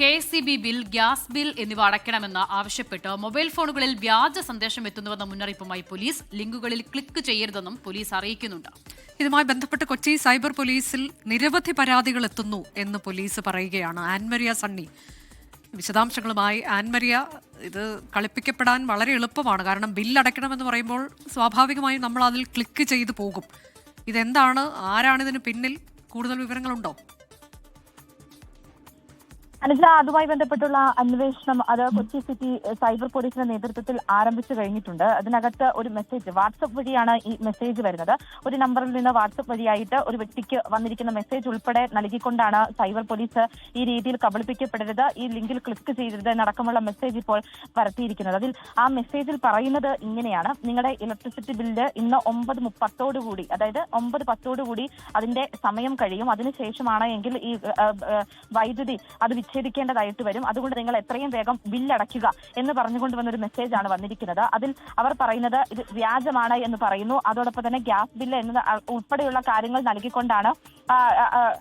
KCB bill, gas bill എന്നിവ അടയ്ക്കണമെന്ന് ആവശ്യപ്പെട്ട് mobile ഫോണുകളിൽ വ്യാജ സന്ദേശം എത്തുന്നുവെന്ന മുന്നറിയിപ്പുമായി പോലീസ്. ലിങ്കുകളിൽ ക്ലിക്ക് ചെയ്യരുതെന്നും പോലീസ് അറിയിക്കുന്നുണ്ട്. ഇതുമായി ബന്ധപ്പെട്ട് കൊച്ചി സൈബർ പോലീസിൽ നിരവധി പരാതികൾ എത്തുന്നു എന്ന് പോലീസ് പറയുകയാണ്. ആൻമരിയ സണ്ണി വിശദാംശങ്ങളുമായി. ആൻമരിയ, ഇത് കളിപ്പിക്കപ്പെടാൻ വളരെ എളുപ്പമാണ്. കാരണം ബില്ലടയ്ക്കണമെന്ന് പറയുമ്പോൾ സ്വാഭാവികമായും നമ്മൾ അതിൽ ക്ലിക്ക് ചെയ്തു പോകും. ഇതെന്താണ്, ആരാണിതിന് പിന്നിൽ? കൂടുതൽ വിവരങ്ങളുണ്ടോ? അനുജ, അതുമായി ബന്ധപ്പെട്ടുള്ള അന്വേഷണം അത് കൊച്ചി സിറ്റി സൈബർ പോലീസിന്റെ നേതൃത്വത്തിൽ ആരംഭിച്ചു കഴിഞ്ഞിട്ടുണ്ട്. അതിനകത്ത് ഒരു മെസ്സേജ്, വാട്സപ്പ് വഴിയാണ് ഈ മെസ്സേജ് വരുന്നത്. ഒരു നമ്പറിൽ നിന്ന് വാട്സപ്പ് വഴിയായിട്ട് ഒരു വ്യക്തിക്ക് വന്നിരിക്കുന്ന മെസ്സേജ് ഉൾപ്പെടെ നൽകിക്കൊണ്ടാണ് സൈബർ പോലീസ് ഈ രീതിയിൽ കബളിപ്പിക്കപ്പെടരുത്, ഈ ലിങ്കിൽ ക്ലിക്ക് ചെയ്യരുത് എന്നടക്കമുള്ള മെസ്സേജ് ഇപ്പോൾ പരത്തിയിരിക്കുന്നത്. അതിൽ ആ മെസ്സേജിൽ പറയുന്നത് ഇങ്ങനെയാണ്: നിങ്ങളുടെ ഇലക്ട്രിസിറ്റി ബില്ല് ഇന്ന് 9:10 അതായത് 9:10 അതിന്റെ സമയം കഴിയും. അതിനുശേഷമാണ് എങ്കിൽ ഈ വൈദ്യുതി അത് വിച്ഛേദിക്കേണ്ടതായിട്ട് വരും. അതുകൊണ്ട് നിങ്ങൾ എത്രയും വേഗം ബില്ലടയ്ക്കുക എന്ന് പറഞ്ഞുകൊണ്ട് വന്നൊരു മെസ്സേജാണ് വന്നിരിക്കുന്നത്. അതിൽ അവർ പറയുന്നത് ഇത് വ്യാജമാണ് എന്ന് പറയുന്നു. അതോടൊപ്പം തന്നെ ഗ്യാസ് ബില്ല് എന്നത് ഉൾപ്പെടെയുള്ള കാര്യങ്ങൾ നൽകിക്കൊണ്ടാണ്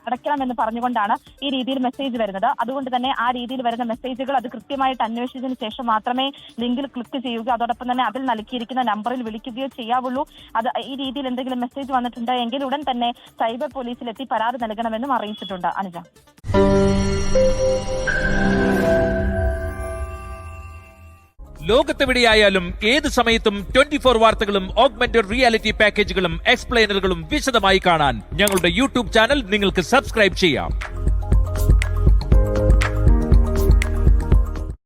അടയ്ക്കണമെന്ന് പറഞ്ഞുകൊണ്ടാണ് ഈ രീതിയിൽ മെസ്സേജ് വരുന്നത്. അതുകൊണ്ട് തന്നെ ആ രീതിയിൽ വരുന്ന മെസ്സേജുകൾ അത് കൃത്യമായിട്ട് അന്വേഷിച്ചതിന് ശേഷം മാത്രമേ ലിങ്കിൽ ക്ലിക്ക് ചെയ്യുക, അതോടൊപ്പം തന്നെ അതിൽ നൽകിയിരിക്കുന്ന നമ്പറിൽ വിളിക്കുകയോ ചെയ്യാവുള്ളൂ. അത് ഈ രീതിയിൽ എന്തെങ്കിലും മെസ്സേജ് വന്നിട്ടുണ്ട് എങ്കിൽ ഉടൻ തന്നെ സൈബർ പോലീസിലെത്തി പരാതി നൽകണമെന്നും അറിയിച്ചിട്ടുണ്ട്. അനുജ, ലോകത്തെവിടെയായാലും ഏത് സമയത്തും 24 വാർത്തകളും ഓഗ്മെന്റഡ് റിയാലിറ്റി പാക്കേജുകളും എക്സ്പ്ലെയിനറുകളും വിശദമായി കാണാൻ ഞങ്ങളുടെ യൂട്യൂബ് ചാനൽ നിങ്ങൾക്ക് സബ്സ്ക്രൈബ് ചെയ്യാം.